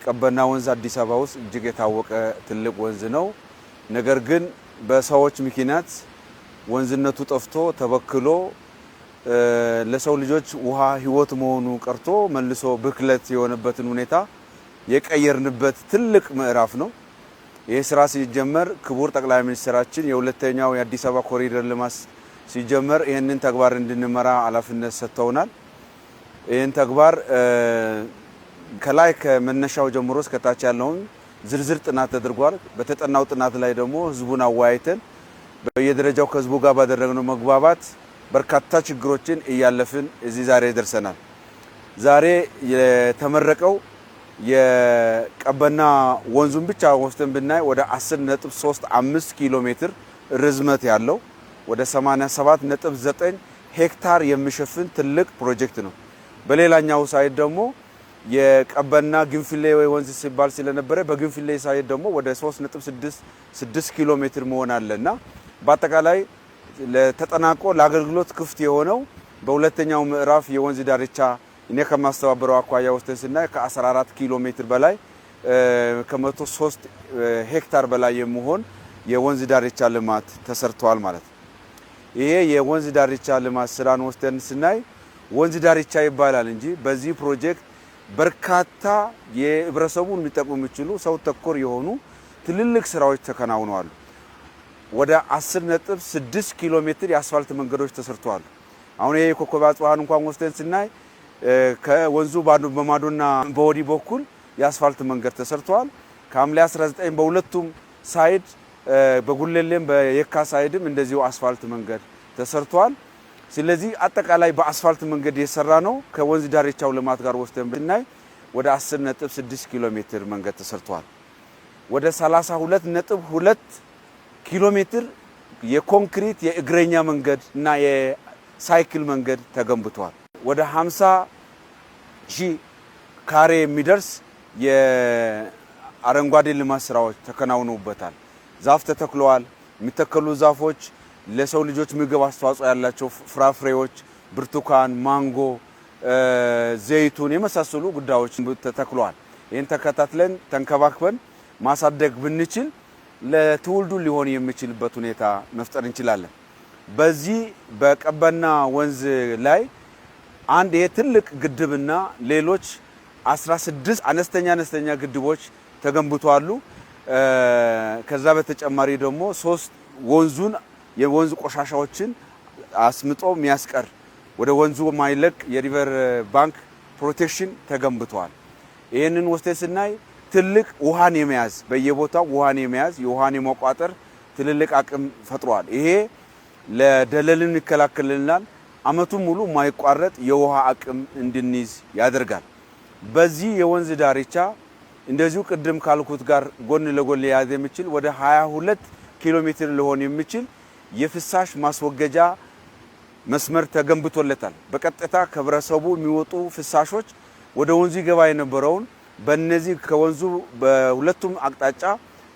ቀበና ወንዝ አዲስ አበባ ውስጥ እጅግ የታወቀ ትልቅ ወንዝ ነው። ነገር ግን በሰዎች ምክንያት ወንዝነቱ ጠፍቶ ተበክሎ ለሰው ልጆች ውሃ ህይወት መሆኑ ቀርቶ መልሶ ብክለት የሆነበትን ሁኔታ የቀየርንበት ትልቅ ምዕራፍ ነው። ይህ ስራ ሲጀመር ክቡር ጠቅላይ ሚኒስትራችን የሁለተኛው የአዲስ አበባ ኮሪደር ልማት ሲጀመር ይህንን ተግባር እንድንመራ ኃላፊነት ሰጥተውናል። ይህን ተግባር ከላይ ከመነሻው ጀምሮ እስከ ታች ያለውን ዝርዝር ጥናት ተደርጓል። በተጠናው ጥናት ላይ ደግሞ ህዝቡን አወያይተን በየደረጃው ከህዝቡ ጋር ባደረግነው መግባባት በርካታ ችግሮችን እያለፍን እዚህ ዛሬ ደርሰናል። ዛሬ የተመረቀው የቀበና ወንዙን ብቻ ወስደን ብናይ ወደ 10.35 ኪሎ ሜትር ርዝመት ያለው ወደ 87.9 ሄክታር የሚሸፍን ትልቅ ፕሮጀክት ነው። በሌላኛው ሳይድ ደግሞ የቀበና ግንፍሌ ወንዝ ሲባል ስለነበረ በግንፍሌ ሳይድ ደግሞ ወደ 3.6 ኪሎ ሜትር መሆን አለና በአጠቃላይ ለተጠናቆ ለአገልግሎት ክፍት የሆነው በሁለተኛው ምዕራፍ የወንዝ ዳርቻ እኔ ከማስተባበረው አኳያ ወስደን ስናይ ከ14 ኪሎ ሜትር በላይ ከ103 ሄክታር በላይ የሚሆን የወንዝ ዳርቻ ልማት ተሰርቷል ማለት ነው። ይሄ የወንዝ ዳርቻ ልማት ስራን ወስደን ስናይ ወንዝ ዳርቻ ይባላል እንጂ በዚህ ፕሮጀክት በርካታ የህብረተሰቡን ሊጠቅሙ የሚችሉ ሰው ተኮር የሆኑ ትልልቅ ስራዎች ተከናውነዋል። ወደ 10.6 ኪሎ ሜትር የአስፋልት መንገዶች ተሰርተዋል። አሁን ይሄ ኮከበ ጽባህን እንኳን ወስደን ስናይ ከወንዙ በማዶና በወዲ በኩል የአስፋልት መንገድ ተሰርተዋል። ከሐምሌ 19 በሁለቱም ሳይድ በጉለሌም በየካ ሳይድም እንደዚሁ አስፋልት መንገድ ተሰርቷል። ስለዚህ አጠቃላይ በአስፋልት መንገድ የሰራ ነው። ከወንዝ ዳርቻው ልማት ጋር ወስደን ብናይ ወደ 10.6 ኪሎ ሜትር መንገድ ተሰርቷል። ወደ 32.2 ኪሎ ሜትር የኮንክሪት የእግረኛ መንገድ እና የሳይክል መንገድ ተገንብቷል። ወደ 50 ሺህ ካሬ የሚደርስ የአረንጓዴ ልማት ስራዎች ተከናውነውበታል። ዛፍ ተተክለዋል። የሚተከሉ ዛፎች ለሰው ልጆች ምግብ አስተዋጽኦ ያላቸው ፍራፍሬዎች፣ ብርቱካን፣ ማንጎ፣ ዘይቱን የመሳሰሉ ጉዳዮች ተተክለዋል። ይህን ተከታትለን ተንከባክበን ማሳደግ ብንችል ለትውልዱ ሊሆን የሚችልበት ሁኔታ መፍጠር እንችላለን። በዚህ በቀበና ወንዝ ላይ አንድ ይሄ ትልቅ ግድብና ሌሎች 16 አነስተኛ ግድቦች ተገንብተዋል። ከዛ በተጨማሪ ደግሞ 3 ወንዙን የወንዝ ቆሻሻዎችን አስምጦ የሚያስቀር ወደ ወንዙ ማይለቅ የሪቨር ባንክ ፕሮቴክሽን ተገንብተዋል። ይሄንን ወስደን ስናይ ትልቅ ውሃን የመያዝ በየቦታው ውሃን የመያዝ የውሃን የመቋጠር ትልልቅ አቅም ፈጥሯል። ይሄ ለደለልን ይከላከልልናል። አመቱን ሙሉ ማይቋረጥ የውሃ አቅም እንድንይዝ ያደርጋል። በዚህ የወንዝ ዳርቻ እንደዚሁ ቅድም ካልኩት ጋር ጎን ለጎን ሊያዝ የሚችል ወደ 22 ኪሎ ሜትር ሊሆን የሚችል የፍሳሽ ማስወገጃ መስመር ተገንብቶለታል። በቀጥታ ከህብረተሰቡ የሚወጡ ፍሳሾች ወደ ወንዙ ይገባ የነበረውን በእነዚህ ከወንዙ በሁለቱም አቅጣጫ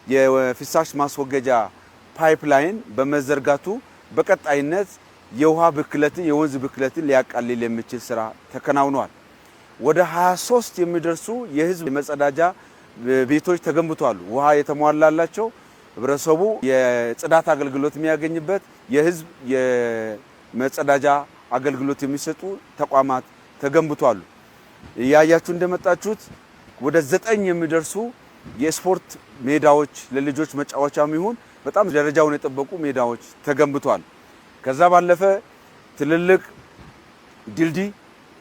የፍሳሽ ማስወገጃ ፓይፕላይን በመዘርጋቱ በቀጣይነት የውሃ ብክለትን የወንዝ ብክለትን ሊያቃልል የሚችል ስራ ተከናውኗል። ወደ 23 የሚደርሱ የህዝብ መጸዳጃ ቤቶች ተገንብተዋል። ውሃ የተሟላላቸው ህብረተሰቡ የጽዳት አገልግሎት የሚያገኝበት የህዝብ የመጸዳጃ አገልግሎት የሚሰጡ ተቋማት ተገንብተዋል። ያያችሁ እንደመጣችሁት ወደ 9 የሚደርሱ የስፖርት ሜዳዎች ለልጆች መጫወቻም ይሁን በጣም ደረጃውን የጠበቁ ሜዳዎች ተገንብተዋል። ከዛ ባለፈ ትልልቅ ድልድይ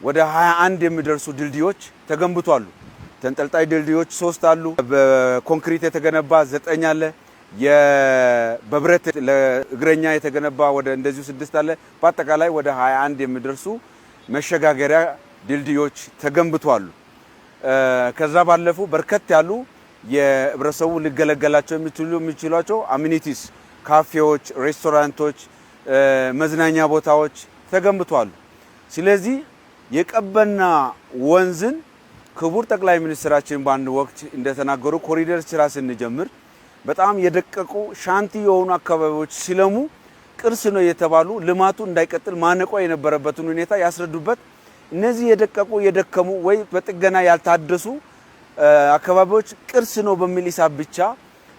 ወደ 21 የሚደርሱ ድልድዮች ተገንብተዋል። ተንጠልጣይ ድልድዮች 3 አሉ። በኮንክሪት የተገነባ 9 አለ። በብረት ለእግረኛ የተገነባ ወደ እንደዚሁ 6 አለ። በአጠቃላይ ወደ 21 የሚደርሱ መሸጋገሪያ ድልድዮች ተገንብተዋል። ከዛ ባለፉ በርከት ያሉ የህብረተሰቡ ሊገለገላቸው የሚችሏቸው አሚኒቲስ ካፌዎች፣ ሬስቶራንቶች፣ መዝናኛ ቦታዎች ተገንብተዋል። ስለዚህ የቀበና ወንዝን ክቡር ጠቅላይ ሚኒስትራችን በአንድ ወቅት እንደተናገሩ ኮሪደር ስራ ስንጀምር በጣም የደቀቁ ሻንቲ የሆኑ አካባቢዎች ሲለሙ ቅርስ ነው የተባሉ ልማቱ እንዳይቀጥል ማነቆ የነበረበትን ሁኔታ ያስረዱበት እነዚህ የደቀቁ የደከሙ ወይ በጥገና ያልታደሱ አካባቢዎች ቅርስ ነው በሚል ሂሳብ ብቻ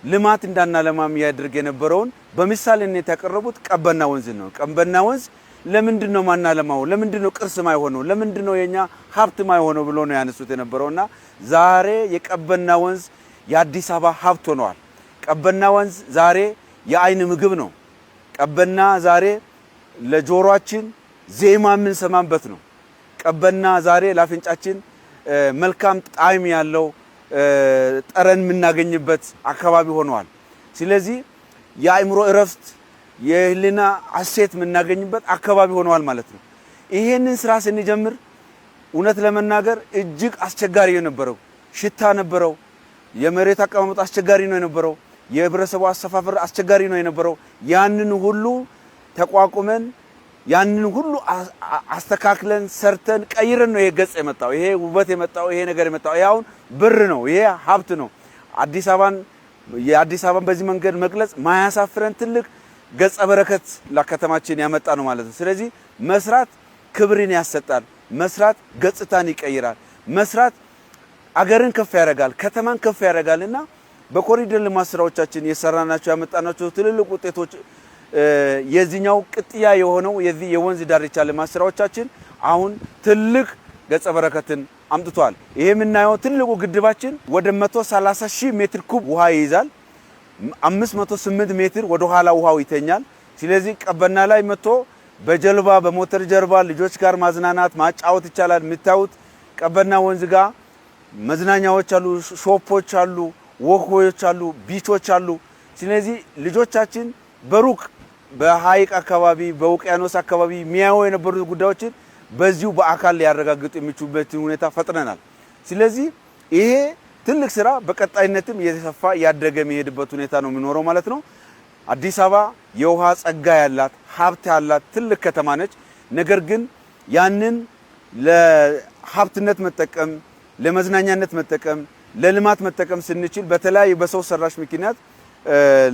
ልማት እንዳናለማም ያድርግ የነበረውን በምሳሌነት ያቀረቡት ቀበና ወንዝ ነው። ቀበና ወንዝ ለምንድነው ማናለማው? ለምንድነው ቅርስ ማይሆነው? ለምንድነው የኛ ሀብት ማይሆነው ብሎ ነው ያነሱት የነበረውና ዛሬ የቀበና ወንዝ የአዲስ አበባ ሀብት ሆኗል። ቀበና ወንዝ ዛሬ የአይን ምግብ ነው። ቀበና ዛሬ ለጆሮአችን ዜማ የምንሰማበት ነው። ቀበና ዛሬ ለአፍንጫችን መልካም ጣዕም ያለው ጠረን የምናገኝበት አካባቢ ሆኗል። ስለዚህ የአእምሮ እረፍት የህሊና ሐሴት የምናገኝበት አካባቢ ሆኗል ማለት ነው። ይሄንን ስራ ስንጀምር እውነት ለመናገር እጅግ አስቸጋሪ የነበረው ሽታ ነበረው። የመሬት አቀማመጥ አስቸጋሪ ነው የነበረው። የህብረተሰቡ አሰፋፈር አስቸጋሪ ነው የነበረው። ያንን ሁሉ ተቋቁመን ያንን ሁሉ አስተካክለን ሰርተን ቀይረን ነው ይሄ ገጽ የመጣው። ይሄ ውበት የመጣው ይሄ ነገር የመጣው ያውን ብር ነው። ይሄ ሀብት ነው። አዲስ አበባን በዚህ መንገድ መግለጽ ማያሳፍረን ትልቅ ገጸ በረከት ለከተማችን ያመጣ ነው ማለት ነው። ስለዚህ መስራት ክብርን ያሰጣል። መስራት ገጽታን ይቀይራል። መስራት አገርን ከፍ ያደርጋል፣ ከተማን ከፍ ያደርጋልና በኮሪደር ልማት ስራዎቻችን የሰራናቸው ያመጣናቸው ትልልቅ ውጤቶች የዚህኛው ቅጥያ የሆነው የዚህ የወንዝ ዳርቻ ልማት ስራዎቻችን አሁን ትልቅ ገጸ በረከትን አምጥቷል። ይሄ የምናየው ትልቁ ግድባችን ወደ 130,000 ሜትር ኩብ ውሃ ይይዛል። 508 ሜትር ወደ ኋላ ውሃው ይተኛል። ስለዚህ ቀበና ላይ መጥቶ በጀልባ በሞተር ጀልባ ልጆች ጋር ማዝናናት ማጫወት ይቻላል። የምታዩት ቀበና ወንዝ ጋር መዝናኛዎች አሉ፣ ሾፖች አሉ፣ ወክዎች አሉ፣ ቢቾች አሉ። ስለዚህ ልጆቻችን በሩቅ በሐይቅ አካባቢ በውቅያኖስ አካባቢ የሚያዩ የነበሩት ጉዳዮችን በዚሁ በአካል ሊያረጋግጡ የሚችሉበት ሁኔታ ፈጥረናል። ስለዚህ ይሄ ትልቅ ስራ በቀጣይነትም እየተሰፋ ያደገ የሚሄድበት ሁኔታ ነው የሚኖረው ማለት ነው። አዲስ አበባ የውሃ ጸጋ ያላት ሀብት ያላት ትልቅ ከተማ ነች። ነገር ግን ያንን ለሀብትነት መጠቀም፣ ለመዝናኛነት መጠቀም፣ ለልማት መጠቀም ስንችል በተለያዩ በሰው ሰራሽ ምክንያት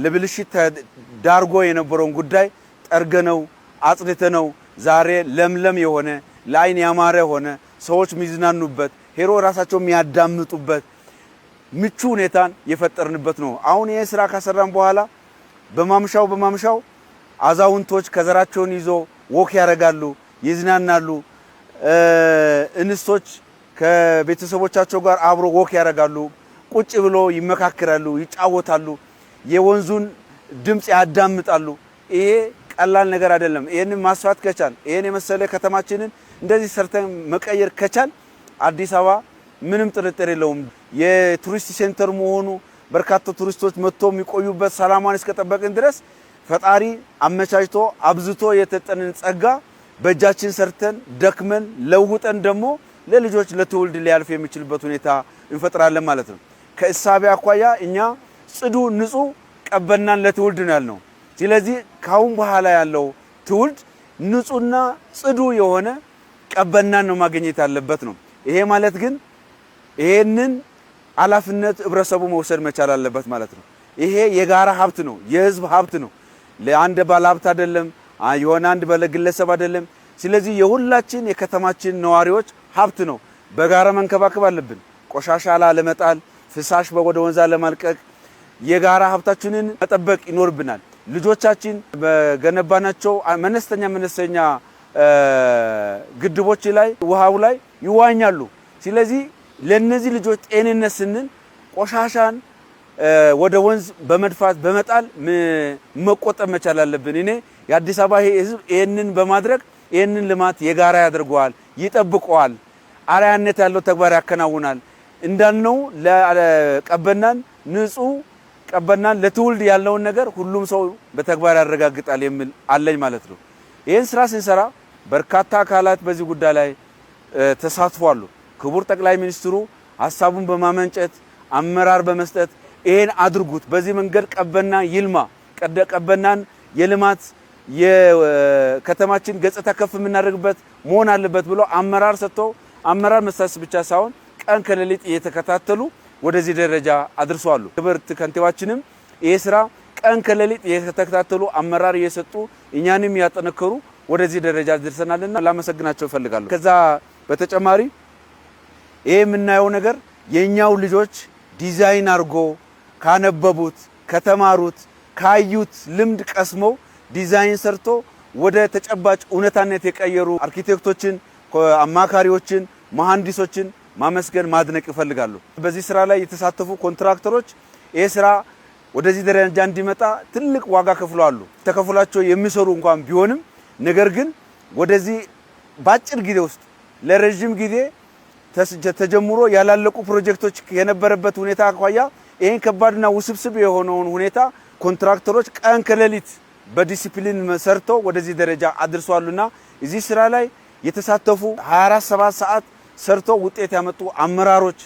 ለብልሽት ዳርጎ የነበረውን ጉዳይ ጠርገነው አጽድተነው ዛሬ ለምለም የሆነ ለአይን ያማረ ሆነ ሰዎች ሚዝናኑበት ሄሮ ራሳቸው የሚያዳምጡበት ምቹ ሁኔታን የፈጠርንበት ነው። አሁን ይሄ ስራ ካሰራን በኋላ በማምሻው አዛውንቶች ከዘራቸውን ይዞ ወክ ያረጋሉ፣ ይዝናናሉ። እንስቶች ከቤተሰቦቻቸው ጋር አብሮ ወክ ያረጋሉ፣ ቁጭ ብሎ ይመካከራሉ፣ ይጫወታሉ፣ የወንዙን ድምጽ ያዳምጣሉ። ይሄ ቀላል ነገር አይደለም። ይሄንን ማስፋት ከቻል ይሄን የመሰለ ከተማችንን እንደዚህ ሰርተን መቀየር ከቻል አዲስ አበባ ምንም ጥርጥር የለውም የቱሪስት ሴንተር መሆኑ በርካታ ቱሪስቶች መጥቶ የሚቆዩበት ሰላማን እስከጠበቅን ድረስ ፈጣሪ አመቻችቶ አብዝቶ የተጠነን ጸጋ በእጃችን ሰርተን ደክመን ለውጠን ደግሞ ለልጆች ለትውልድ ሊያልፍ የሚችልበት ሁኔታ እንፈጥራለን ማለት ነው። ከእሳቤ አኳያ እኛ ጽዱ ንጹህ ቀበናን ለትውልድ ነው ያልነው። ስለዚህ ካሁን በኋላ ያለው ትውልድ ንጹህና ጽዱ የሆነ ቀበናን ነው ማግኘት ያለበት ነው። ይሄ ማለት ግን ይሄንን ኃላፊነት ህብረተሰቡ መውሰድ መቻል አለበት ማለት ነው። ይሄ የጋራ ሀብት ነው፣ የህዝብ ሀብት ነው። ለአንድ ባለ ሀብት አይደለም፣ የሆነ አንድ ባለግለሰብ አይደለም። ስለዚህ የሁላችን የከተማችን ነዋሪዎች ሀብት ነው። በጋራ መንከባከብ አለብን። ቆሻሻ ላለመጣል፣ ፍሳሽ ወደ ወንዝ ለማልቀቅ የጋራ ሀብታችንን መጠበቅ ይኖርብናል። ልጆቻችን በገነባናቸው መነስተኛ ግድቦች ላይ ውሃው ላይ ይዋኛሉ። ስለዚህ ለነዚህ ልጆች ጤንነት ስንል ቆሻሻን ወደ ወንዝ በመድፋት በመጣል መቆጠብ መቻል አለብን። እኔ የአዲስ አበባ ህዝብ ይሄንን በማድረግ ይሄንን ልማት የጋራ ያደርገዋል፣ ይጠብቀዋል፣ አርአያነት ያለው ተግባር ያከናውናል። እንዳልነው ለቀበናን ንጹህ ቀበናን ለትውልድ ያለውን ነገር ሁሉም ሰው በተግባር ያረጋግጣል የሚል አለኝ ማለት ነው። ይሄን ስራ ስንሰራ በርካታ አካላት በዚህ ጉዳይ ላይ ተሳትፈዋል። ክቡር ጠቅላይ ሚኒስትሩ ሐሳቡን በማመንጨት አመራር በመስጠት ይሄን አድርጉት፣ በዚህ መንገድ ቀበና ይልማ፣ ቀበናን የልማት የከተማችን ገጽታ ከፍ የምናደርግበት መሆን አለበት ብሎ አመራር ሰጥቶ አመራር መስጠት ብቻ ሳይሆን ቀን ከሌሊት እየተከታተሉ ወደዚህ ደረጃ አድርሰዋል። ክብርት ከንቲባችንም ይሄ ስራ ቀን ከሌሊት እየተከታተሉ አመራር እየሰጡ እኛንም ያጠነከሩ ወደዚህ ደረጃ አድርሰናልና ላመሰግናቸው እፈልጋለሁ። ከዛ በተጨማሪ ይሄ የምናየው ነገር የኛው ልጆች ዲዛይን አርጎ ካነበቡት ከተማሩት ካዩት ልምድ ቀስመው ዲዛይን ሰርቶ ወደ ተጨባጭ እውነታነት የቀየሩ አርኪቴክቶችን አማካሪዎችን መሐንዲሶችን ማመስገን ማድነቅ ይፈልጋሉ። በዚህ ስራ ላይ የተሳተፉ ኮንትራክተሮች ይሄ ስራ ወደዚህ ደረጃ እንዲመጣ ትልቅ ዋጋ ከፍለዋል። ተከፍሏቸው የሚሰሩ እንኳን ቢሆንም ነገር ግን ወደዚህ ባጭር ጊዜ ውስጥ ለረጅም ጊዜ ተጀምሮ ያላለቁ ፕሮጀክቶች የነበረበት ሁኔታ አኳያ ይሄን ከባድና ውስብስብ የሆነውን ሁኔታ ኮንትራክተሮች ቀን ከሌሊት በዲሲፕሊን ሰርተው ወደዚህ ደረጃ አድርሷሉና እዚህ ስራ ላይ የተሳተፉ 24/7 ሰዓት ሰርተው ውጤት ያመጡ አመራሮች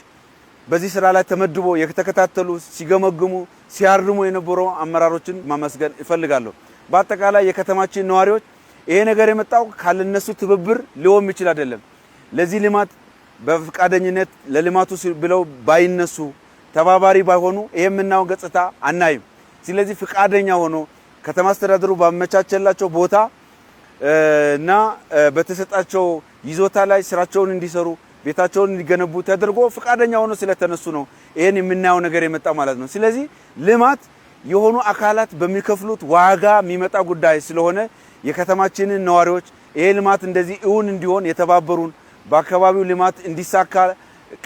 በዚህ ስራ ላይ ተመድቦ የተከታተሉ ሲገመግሙ ሲያርሙ የነበሩ አመራሮችን ማመስገን ይፈልጋለሁ። በአጠቃላይ የከተማችን ነዋሪዎች ይሄ ነገር የመጣው ካልነሱ ትብብር ሊሆን ይችላል አይደለም። ለዚህ ልማት በፍቃደኝነት ለልማቱ ብለው ባይነሱ ተባባሪ ባይሆኑ ይሄምናው ገጽታ አናይም። ስለዚህ ፍቃደኛ ሆኖ ከተማ አስተዳደሩ ባመቻቸላቸው ቦታ እና በተሰጣቸው ይዞታ ላይ ስራቸውን እንዲሰሩ ቤታቸውን እንዲገነቡ ተደርጎ ፍቃደኛ ሆኖ ስለተነሱ ነው ይሄን የምናየው ነገር የመጣ ማለት ነው። ስለዚህ ልማት የሆኑ አካላት በሚከፍሉት ዋጋ የሚመጣ ጉዳይ ስለሆነ የከተማችንን ነዋሪዎች ይሄ ልማት እንደዚህ እውን እንዲሆን የተባበሩን በአካባቢው ልማት እንዲሳካ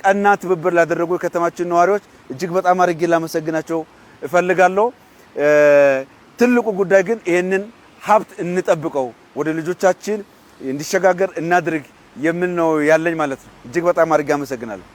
ቀና ትብብር ላደረጉ የከተማችን ነዋሪዎች እጅግ በጣም አድርጌ ላመሰግናቸው እፈልጋለሁ። ትልቁ ጉዳይ ግን ይሄንን ሀብት እንጠብቀው ወደ ልጆቻችን እንዲሸጋገር እናድርግ የሚል ነው ያለኝ ማለት ነው። እጅግ በጣም አድርጌ አመሰግናለሁ።